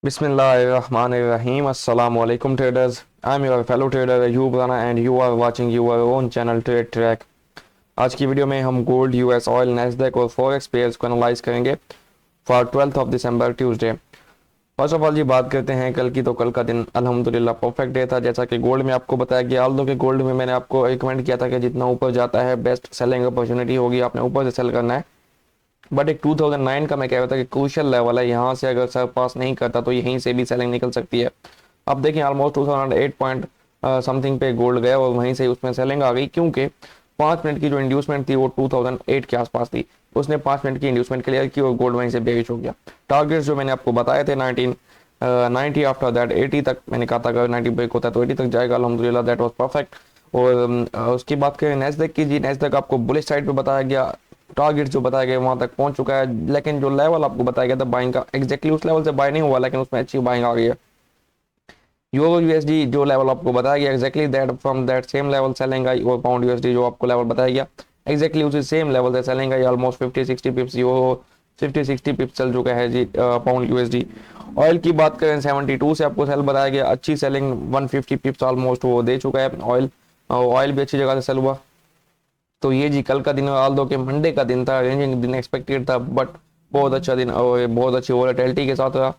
Bismillahirrahmanirrahim. Assalamu alaikum traders. I'm your fellow trader Ayub Rana and you are watching your own channel Trade Track. आज की video में हम gold, US oil, Nasdaq और forex pairs को analyse करेंगे for 12th of December Tuesday. First of all जी बात करते हैं कल की, तो कल का दिन अल्हम्दुलिल्लाह परफेक्ट डे था। जैसा कि गोल्ड में आपको बताया गया, ऑल्दो कि गोल्ड में मैंने आपको रिकमेंड किया था कि जितना ऊपर जाता है बेस्ट सेलिंग अपॉर्चुनिटी होगी, आपने ऊपर से सेल करना है। बट एक 2009 का मैं कह रहा था कि क्रूशियल लेवल है, यहाँ से अगर सर पास नहीं करता तो यहीं से भी सेलिंग निकल सकती है। अब देखिए ऑलमोस्ट 2008 पॉइंट समथिंग पे गोल्ड गया और वहीं से उसमें सेलिंग आ गई, क्योंकि 5 मिनट की जो इंड्यूसमेंट थी वो 2008 के आसपास थी। उसने 5 मिनट की इंड्यूसमेंट क्लियर की और गोल्ड वहीं से बेरिश हो गया। टारगेट्स जो मैंने आपको बताए थे 1990, आफ्टर दैट 80 तक मैंने कहा था अगर 90 ब्रेक होता है तो 80 तक जाएगा। अल्हम्दुलिल्लाह दैट वाज परफेक्ट। और उसकी बात करें नैस्डैक की जी, नैस्डैक आपको बुलिश साइड पे बताया गया, टारगेट जो बताया गया वहां तक पहुंच चुका है, लेकिन जो लेवल आपको बताया गया था बाइंग का, एग्जैक्टली उस लेवल से बाय नहीं हुआ, लेकिन उसमें अच्छी बाइंग आ गई है। यूरो यूएसडी जो लेवल आपको बताया गया exactly that from that same level selling आई, और पाउंड यूएसडी जो आपको लेवल बताया गया एग्जैक्टली उसी सेम लेवल से सेलिंग आई। ऑलमोस्ट 50-60 पिप्स यूरो 50-60 पिप्स चल चुका है जी पाउंड यूएसडी। ऑयल की बात करें 72 से आपको सेल बताया गया, अच्छी सेलिंग 150 पिप्स ऑलमोस्ट वो दे चुका है ऑयल। ऑयल भी अच्छी जगह से सेल हुआ। तो ये जी कल का दिन, ऑल्दो के मंडे का दिन था, रेंजिंग दिन एक्सपेक्टेड था, बट बहुत अच्छा दिन और बहुत अच्छी वोलेटिलिटी के साथ रहा।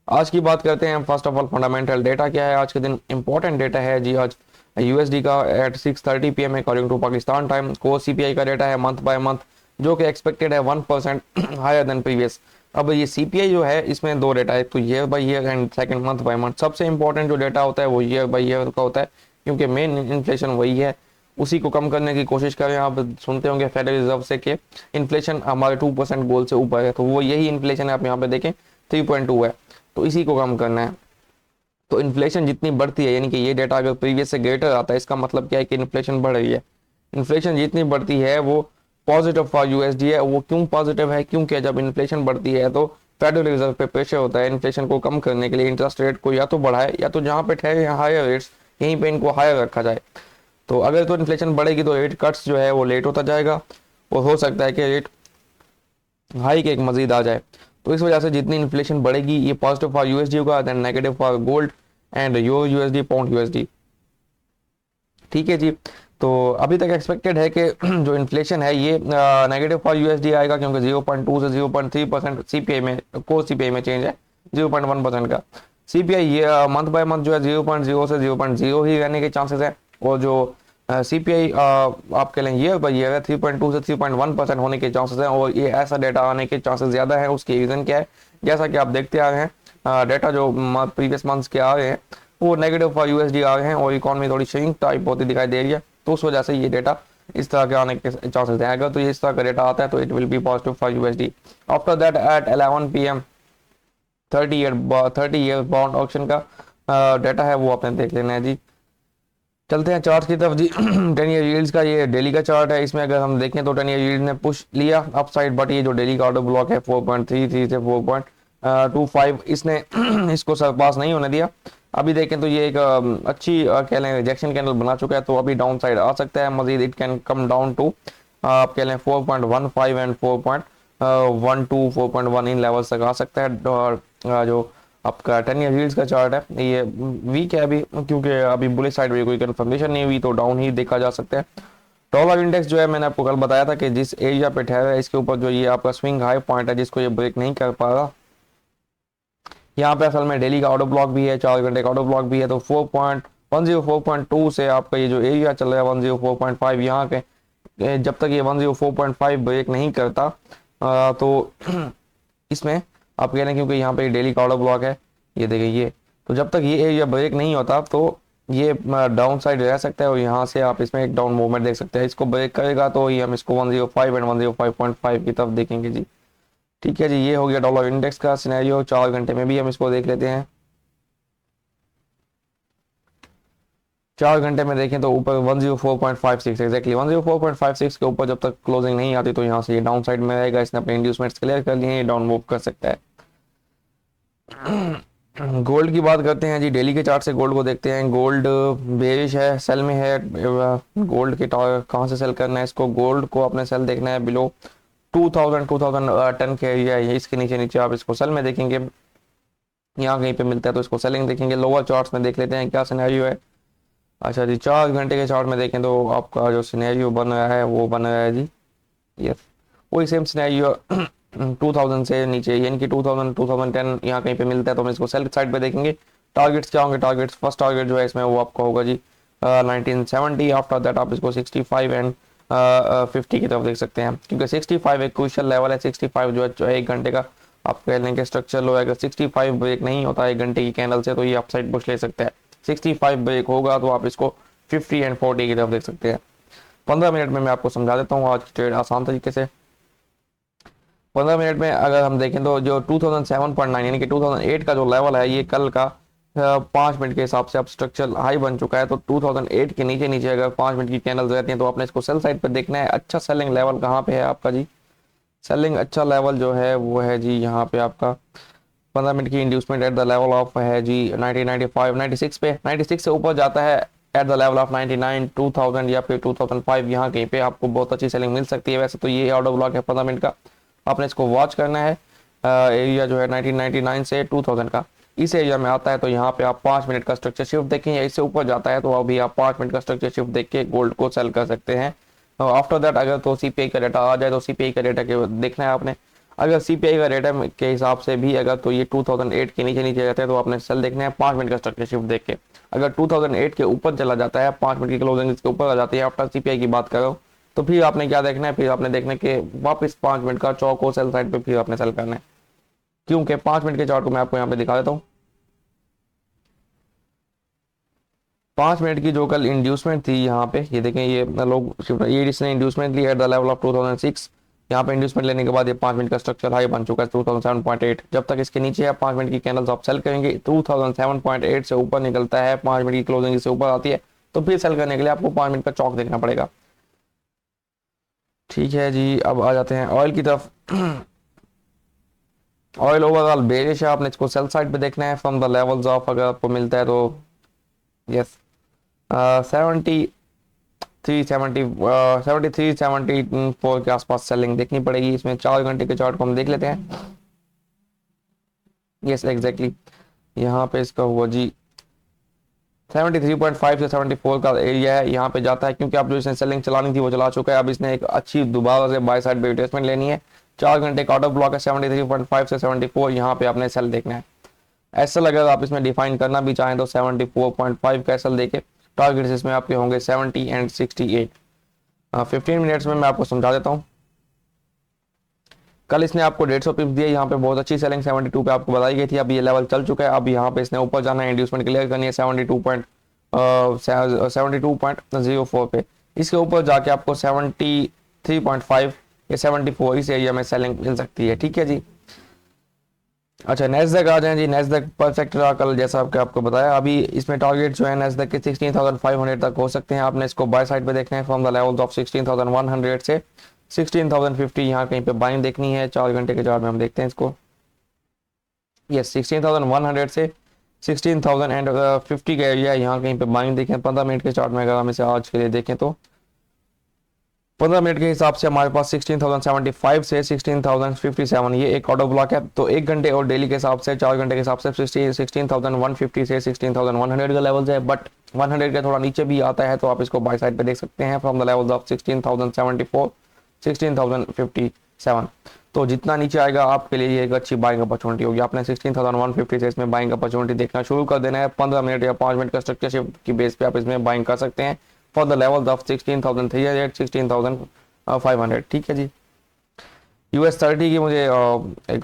आज की बात करते हैं first of all fundamental data क्या है आज के दिन। इंपॉर्टेंट डेटा है जी आज यूएसडी का at 6:30 PM according to Pakistan time. Core CPI का डेटा है मंथ बाय मंथ, जो कि एक्सपेक्टेड है 1% हायर देन प्रीवियस। अब ये सीपीआई जो है इसमें दो डेटा है, तो year by year and second month by month. सबसे इंपॉर्टेंट जो डेटा होता है वो ईयर बाय ईयर का होता है, क्योंकि मेन इन्फ्लेशन वही है, उसी को कम करने की कोशिश करें। आप सुनते होंगे फेडरल रिजर्व से कि इन्फ्लेशन हमारे 2% गोल से ऊपर है, तो वो यही इन्फ्लेशन है, आप यहाँ पे देखें 3.2 है, तो इसी को कम करना है। तो इन्फ्लेशन जितनी बढ़ती है, यानी कि ये डेटा अगर प्रीवियस से ग्रेटर आता है, इसका मतलब क्या है कि इन्फ्लेशन बढ़ रही है। इन्फ्लेशन जितनी बढ़ती है वो पॉजिटिव फॉर यूएसडी है। वो क्यों पॉजिटिव है? क्योंकि जब इन्फ्लेशन बढ़ती है तो फेडरल रिजर्व पे प्रेशर होता है इन्फ्लेशन को कम करने के लिए, इंटरेस्ट रेट को या तो बढ़ाए या तो जहाँ पे ठहरे हायर रेट्स यहीं पे इनको हायर रखा जाए। तो अगर तो इन्फ्लेशन बढ़ेगी तो रेट कट्स जो है वो लेट होता जाएगा, और हो सकता है कि रेट हाई के एक मजीद आ जाए। तो इस वजह से जितनी इन्फ्लेशन बढ़ेगी ये पॉजिटिव फॉर यूएसडी होगा, then negative for gold and euro USD, pound USD. ठीक है जी। तो अभी तक एक्सपेक्टेड है कि जो इन्फ्लेशन है ये नेगेटिव फॉर यूएसडी आएगा, क्योंकि 0.2 से 0.3% सीपीआई में, कोर सीपीआई में चेंज है 0.1% का। सीपीआई ये मंथ बाय मंथ जो है 0.0 से 0.0 ही रहने के चांसेस है, और जो सीपीआई आप कह लें ईयर बाय ईयर है 3.2 से 3.1% होने के चांसेस हैं, और ये ऐसा डेटा आने के चांसेस ज़्यादा है। उसकी रीज़न क्या है? जैसा कि आप देखते आ रहे हैं डेटा जो प्रीवियस मंथ्स के आ रहे हैं वो नेगेटिव फॉर यूएसडी आ रहे हैं, और इकॉनमी थोड़ी श्रिंक टाइप होती दिखाई दे रही है, तो उस वजह से ये डेटा इस तरह के आने के चांसेस हैं। अगर तो ये इस तरह का डेटा आता है तो it will be positive for USD. After that at 11 PM 30 year bond option का डेटा है वो आपने देख लेना है जी। चलते हैं चार्ट की तरफ जी। 10 ईयर यील्ड्स का ये डेली का चार्ट है। इसमें अगर हम देखें तो 10 ईयर यील्ड ने पुश लिया अपसाइड, बट ये जो डेली का ऑर्डर ब्लॉक है 4.33 से 4.25 इसने इसको सरपास नहीं होने दिया। अभी देखें तो ये एक अच्छी कह लें रिजेक्शन कैंडल बना चुका है, तो अभी डाउन साइड आ सकता है मजीद। It can come down to आप कह लें 4.15 एंड 4.12 4.1 इन लेवल्स तक आ सकता है। और जो आपका 10 ईयर यील्ड्स का चार्ट है ये वीक है अभी, क्योंकि अभी बुलिश साइड में कोई कंफर्मेशन नहीं हुई, तो डाउन ही देखा जा सकता है। डॉलर इंडेक्स जो है मैंने आपको कल बताया था कि जिस एरिया पे ठहरा है इसके ऊपर जो ये आपका स्विंग हाई पॉइंट है जिसको ये ब्रेक नहीं कर पा रहा, यहाँ पे असल में डेली का ऑर्डर ब्लॉक भी है, 4 घंटे का ऑर्डर ब्लॉक भी है। तो 104.2 से आपका ये जो एरिया चल रहा है 104.5, यहाँ के जब तक ये 104.5 ब्रेक नहीं करता तो इसमें आप कह रहे हैं, क्योंकि यहाँ पे डेली का ऑर्डर ब्लॉक है, ये देखिए ये, तो जब तक ये एरिया ब्रेक नहीं होता तो ये डाउन साइड रह सकता है, और यहाँ से आप इसमें एक डाउन मूवमेंट देख सकते हैं। इसको ब्रेक करेगा तो ये हम इसको 105 एंड 105.5 की तरफ देखेंगे जी। ठीक है जी, ये हो गया डॉलर इंडेक्स का सिनेरियो। 4 घंटे में भी हम इसको देख लेते हैं। 4 घंटे में देखें तो ऊपर 104.56 एग्जैक्टली 104.56 के ऊपर जब तक क्लोजिंग नहीं आती तो यहाँ से ये डाउन साइड में रहेगा। इसने अपने इंड्यूसमेंट्स क्लियर कर लिए हैं, ये डाउन मूव कर सकता है। गोल्ड की बात करते हैं जी। डेली के चार्ट से गोल्ड को देखते हैं। गोल्ड बेरिश है, सेल में है। गोल्ड के कहाँ से सेल करना है इसको? गोल्ड को अपने सेल देखना है बिलो 2010 के एरिया है, इसके नीचे नीचे आप इसको सेल में देखेंगे। यहाँ कहीं पे मिलता है तो इसको सेलिंग देखेंगे। लोअर चार्ट्स में देख लेते हैं क्या सिनेरियो है। अच्छा जी, 4 घंटे के चार्ट में देखें तो आपका जो सिनेरियो बन रहा है वो बन रहा है जी, यस वही सेम सिनेरियो 2000 से नीचे, यानी कि 2000 2010 यहाँ कहीं पे मिलता है तो हम इसको सेल साइड पे देखेंगे। टारगेट्स क्या होंगे? टारगेट्स, फर्स्ट टारगेट जो है इसमें वो आपका होगा जी 1970। आफ्टर दैट आप इसको 65 एंड 50 की तरफ देख सकते हैं, क्योंकि 65 एक क्रूशियल लेवल है। 65 जो है 1 घंटे का आप कह लें कि स्ट्रक्चर लो है। अगर 65 ब्रेक नहीं होता 1 घंटे की कैंडल से तो ये आप साइड पुश ले सकते हैं। 65 ब्रेक होगा तो आप इसको 50 एंड 40 की तरफ देख सकते हैं। 15 मिनट में मैं आपको समझा देता हूँ आज की ट्रेड आसान तरीके से। 15 मिनट में अगर हम देखें तो जो 2007.9 यानी कि 2008 का जो लेवल है ये कल का 5 मिनट के हिसाब से अब स्ट्रक्चरल हाई बन चुका है। तो 2008 के नीचे नीचे अगर 5 मिनट की कैंडल्स रहती हैं तो आपने इसको सेल साइड पर देखना है। अच्छा सेलिंग लेवल कहाँ पे है आपका जी? सेलिंग अच्छा लेवल जो है वो है जी यहाँ पे आपका 15 मिनट की inducement eight the level of है जी 1995 96 पे। 96 से ऊपर जाता है एट द लेवल ऑफ 99 2000 या फिर 2005, यहाँ कहीं पे आपको बहुत अच्छी सेलिंग मिल सकती है। वैसे तो ये ऑर्डर ब्लॉक है 15 मिनट का, आपने इसको वॉच करना है। एरिया जो है 1999 से 2000 का इस एरिया में आता है तो यहाँ पे आप 5 मिनट का स्ट्रक्चर शिफ्ट देखें, या इससे ऊपर जाता है तो अभी आप 5 मिनट का स्ट्रक्चर शिफ्ट देख के गोल्ड को सेल कर सकते हैं। आफ्टर दैट अगर तो सीपीआई का डेटा आ जाए तो सीपीआई का डेटा के देखना है आपने। अगर सीपीआई का डेटा के हिसाब से भी अगर तो ये 2008 के नीचे नीचे जाते हैं तो आपने सेल देखना है 5 मिनट का स्ट्रक्चर शिफ्ट देख के। अगर 2008 के ऊपर चला जाता है, 5 मिनट की क्लोजिंग इसके ऊपर आ जाती है आफ्टर सीपीआई की बात करो, तो फिर आपने क्या देखना है? फिर आपने देखना है कि वापस 5 मिनट का चौको सेल साइड पे फिर आपने सेल करना है। क्योंकि 5 मिनट के चार्ट को मैं आपको यहाँ पे दिखा देता हूँ। 5 मिनट की जो कल इंड्यूसमेंट थी यहाँ पे, ये देखें ये लोग ये इसने इंड्यूसमेंट ली एट द लेवल ऑफ 2006। यहाँ पे इंड्यूसमेंट लेने के बाद ये 5 मिनट का स्ट्रक्चर हाई बन चुका है 2007.8। जब तक इसके नीचे है 5 मिनट की कैंडल्स आप सेल करेंगे। 2007.8 से ऊपर निकलता है, 5 मिनट की क्लोजिंग से ऊपर आती है तो फिर सेल करने के लिए आपको 5 मिनट का चौक देखना पड़ेगा। ठीक है जी, अब आ जाते हैं ऑयल की तरफ। ऑयल ओवरऑल बेरिश है, आपने इसको सेल साइड पे देखना है फ्रॉम द लेवल्स ऑफ, अगर आपको मिलता है तो यस 73-74 के आसपास सेलिंग देखनी पड़ेगी। इसमें 4 घंटे के चार्ट को हम देख लेते हैं। यस एग्जैक्टली यहाँ पे इसका हुआ जी 73.5 से 74 का एरिया है, यहाँ पे जाता है क्योंकि आप जो इसने सेलिंग चलानी थी वो चला चुका है। अब इसने एक अच्छी दोबारा से बाय साइड पे रिट्रेसमेंट लेनी है। 4 घंटे का ऑर्डर ब्लॉक है 73.5 से 74, यहाँ पे आपने सेल देखना है। एसएल अगर आप इसमें डिफाइन करना भी चाहें तो 74.5 का एसएल देके टारगेट्स इसमें आपके होंगे 70 एंड 68। 15 मिनट्स में मैं आपको समझा देता हूँ। कल इसने आपको 150 पिप्स दिए, यहाँ पे बहुत अच्छी सेलिंग 72 पे आपको बताई गई थी। अब ये लेवल चल चुका है, अब यहाँ पे इसने ऊपर जाना है, इंड्यूसमेंट क्लियर करनी है 72.04 पे। इसके ऊपर जाके आपको 73.5 या 74 इस एरिया में सेलिंग मिल सकती है। ठीक है जी। अच्छा नैस्डैक आ जाए जी। नैस्डैक परफेक्ट रहा कल, जैसा आपको बताया। अभी इसमें टारगेट जो है नैस्डैक के 16,500 तक हो सकते हैं। आपने इसको बाय साइड पे देखना है फ्रॉम द लेवल्स ऑफ 16,100 से 16,050, यहाँ कहीं पे बाइंग देखनी है। 4 घंटे के चार्ट में हम देखते हैं इसको। यस 16,100 से 16,050 का एरिया है, यहाँ कहीं पे बाइंग देखें। 15 मिनट के चार्ट में अगर हम इसे आज के लिए देखें तो 15 मिनट के हिसाब से हमारे पास 16,075 से 16,057 ये एक ऑर्डर ब्लॉक है। तो 1 घंटे और डेली के हिसाब से 4 घंटे के हिसाब से 16,150 से 16,100 का लेवल है। बट 100 के थोड़ा नीचे भी आता है तो आप इसको बाय साइड पे देख सकते हैं फ्रॉम द लेवल्स ऑफ 16,074 16,057। तो जितना नीचे आएगा आपके लिए ये एक अच्छी बाइंग अपॉर्चुनिटी होगी। आपने 16,150 से इसमें बाइंग अपॉर्चुनिटी देखना शुरू कर देना है। 15 मिनट या 5 मिनट का स्ट्रक्चर शिफ्ट की बेस पे आप इसमें बाइंग कर सकते हैं फॉर द लेवल्स ऑफ 16,300 16,500। ठीक है जी। US30 की मुझे एक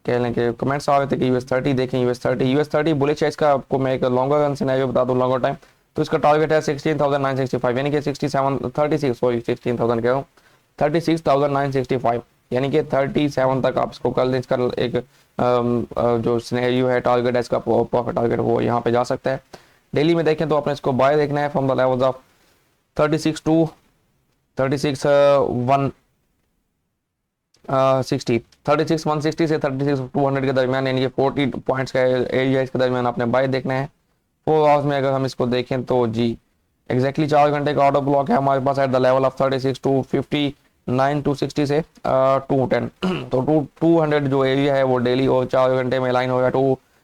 कह लें कि कमेंट्स आ रहे थे कि US30 देखें। US30 बुलिश है। इसका आपको मैं एक लॉन्गर रन सिनेरियो बता दूं, लॉन्गर टाइम। तो इसका टारगेट है 16,965 यानी कि 16,965 यानी कि 37 तक आप इसको कर लें। इसका एक जो सिनेरियो है टारगेट है इसका प्रॉफिट टारगेट वो यहाँ पे जा सकता है। डेली में देखें तो आपने इसको बाय देखना है from the levels of 36 to 36,160 36,160 से 36,200 के दरमियान यानी कि 40 पॉइंट्स का एरिया इसके दरमियान आपने बाय देखना है। 4 आवर्स में अगर हम इसको देखें तो जी एग्जैक्टली 4 घंटे का ऑर्डर ब्लॉक है हमारे पास at the level of 36 to 59 to 60 से 210। तो 200 जो एरिया है वो डेली और 4 घंटे में लाइन होगा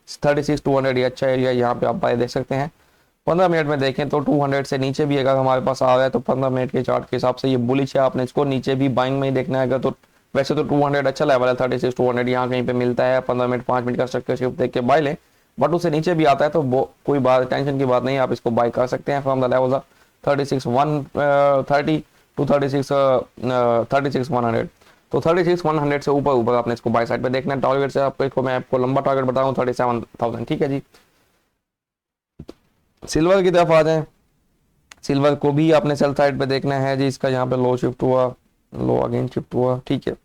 36,200 ये अच्छा एरिया, यहाँ पे आप बाय देख सकते हैं। 15 मिनट में देखें तो 200 से नीचे भी अगर हमारे पास आ रहा है तो 15 मिनट के चार्ट के हिसाब से ये बुलिश है, आपने इसको नीचे भी बाइंग में ही देखना है। अगर तो वैसे तो 200 अच्छा लेवल है, 36,200 यहाँ कहीं पे मिलता है। 15 मिनट 5 मिनट का स्ट्रक्चर शिफ्ट देख के बाय लें, बट उससे नीचे भी आता है तो वो कोई बात टेंशन की बात नहीं, आप इसको बाय कर सकते हैं फ्रॉम द लेवल 36,130 टू 36,100। तो 36,100 से ऊपर ऊपर आपने इसको बाय साइड पे देखना है। टारगेट से आपको मैं आपको लंबा टारगेट बताऊं 37,000, ठीक है जी। सिल्वर की तरफ आ जाएं, सिल्वर को भी आपने सेल साइड पे देखना है जी। इसका यहाँ पे लो शिफ्ट हुआ, लो अगेन शिफ्ट हुआ, ठीक है।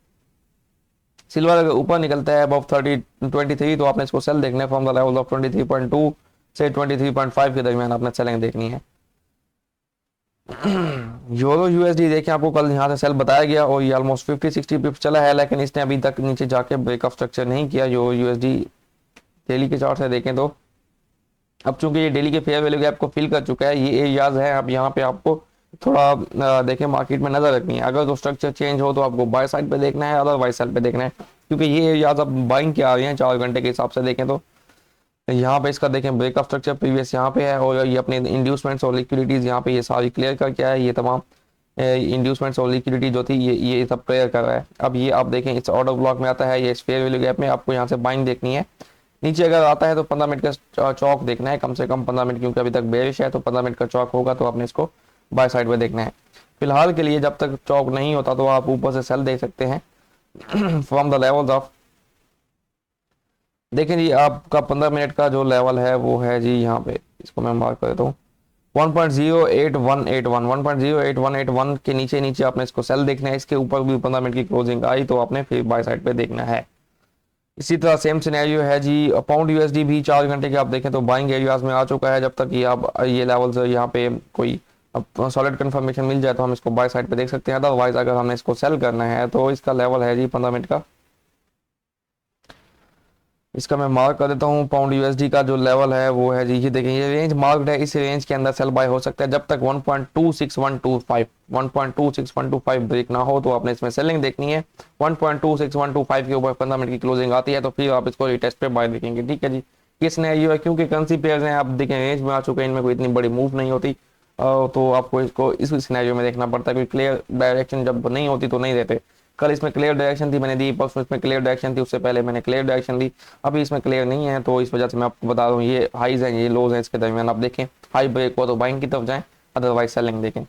सिल्वर अगर ऊपर निकलता है अबव 23 तो आपने इसको सेल देखना है फ्रॉम द लेवल ऑफ 23.2 से 23.5 के दरमियान आपने सेलिंग देखनी है। यूरो यूएसडी देखें, आपको कल यहाँ से सेल बताया गया और ये ऑलमोस्ट 50-60 पिप चला है, लेकिन इसने अभी तक नीचे जाके ब्रेकअप स्ट्रक्चर नहीं किया। यूरो यूएसडी डेली के चार्ट से देखें तो अब चूंकि ये डेली के फेयर वैल्यू गैप को फिल कर चुका है, ये एरियाज है। अब यहाँ पे आपको थोड़ा देखें मार्केट में नजर रखनी है। अगर तो स्ट्रक्चर चेंज हो तो आपको बाय साइड पे देखना है, अदरवाइज सेल पे देखना है, क्योंकि ये एरियाज अब बाइंग के आ रहे हैं 4 घंटे के हिसाब से देखें तो। यहाँ पे इसका देखें ब्रेकअप स्ट्रक्चर प्रीवियस यहाँ पे है और ये अपने इंड्यूसमेंट्स और लिक्विडिटीज यहाँ पे ये सारी क्लियर करके आया। ये तमाम इंड्यूसमेंट्स और लिक्विडिटी जो थी ये सब क्लियर कर रहा है। अब ये आप देखें इस ऑर्डर ब्लॉक में आता है, ये फेयर वैल्यू गैप में आपको यहाँ से बाइंग देखनी है। नीचे अगर आता है तो 15 मिनट का चौक देखना है, कम से कम 15 मिनट, क्योंकि अभी तक बेरिश है तो 15 मिनट का चौक होगा तो आपने इसको बाय साइड पे देखना है। फिलहाल के लिए जब तक चौक नहीं होता तो आप ऊपर से सेल देख सकते हैं फ्रॉम द लेवल्स ऑफ, देखें जी आपका 15 मिनट का जो लेवल है वो है जी यहाँ पे, इसको मैं मार्क कर देता हूँ 1.08181, 1.08181 के नीचे नीचे आपने इसको सेल देखना है। इसके ऊपर भी 15 मिनट की क्लोजिंग आई तो आपने फिर बाय साइड पे देखना है। इसी तरह सेम सिनेरियो है जी पाउंड यूएसडी भी 4 घंटे के आप देखें तो बाइंग एरियाज में आ चुका है। जब तक ये आप ये लेवल्स यहाँ पे कोई सॉलिड कंफर्मेशन मिल जाए तो हम इसको बाय साइड पे देख सकते हैं। अदरवाइज अगर हमने इसको सेल करना है तो इसका लेवल है जी 15 मिनट का, इसका मैं मार्क कर देता हूँ। पाउंड यूएसडी का जो लेवल है वो है जी, ये देखें ये रेंज मार्क्ड है, इस रेंज के अंदर सेल बाय हो सकता है जब तक 1.26125 ब्रेक ना हो तो आपने इसमें सेलिंग देखनी है। 1.26125 के ऊपर 15 मिनट की क्लोजिंग आती है तो फिर आप इसको रिटेस्ट पे बाय देखेंगे, ठीक है जी। ये सिनेरियो है क्योंकि करेंसी पेयर्स हैं आप देखें रेंज में आ चुके हैं, इनमें कोई इतनी बड़ी मूव नहीं होती तो आपको इसको इस सिनेरियो में देखना पड़ता है। कोई क्लियर डायरेक्शन जब नहीं होती तो नहीं देते। कल इसमें क्लियर डायरेक्शन थी मैंने दी, परसों इसमें क्लियर डायरेक्शन थी, उससे पहले मैंने क्लियर डायरेक्शन दी, अभी इसमें क्लियर नहीं है तो इस वजह से मैं आपको बता दूं ये हाईज हैं ये लोज हैं, इसके दरमियान आप देखें हाई ब्रेक हो तो बाइंग की तरफ जाएं, अदरवाइज सेलिंग देखें,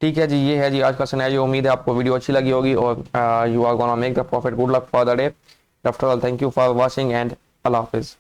ठीक है जी। ये है जी आज का सिनेरियो। उम्मीद है आपको वीडियो अच्छी लगी होगी और you are gonna make the profit. Good luck for the day. After all thank you for watching and अल्लाह हाफिज़।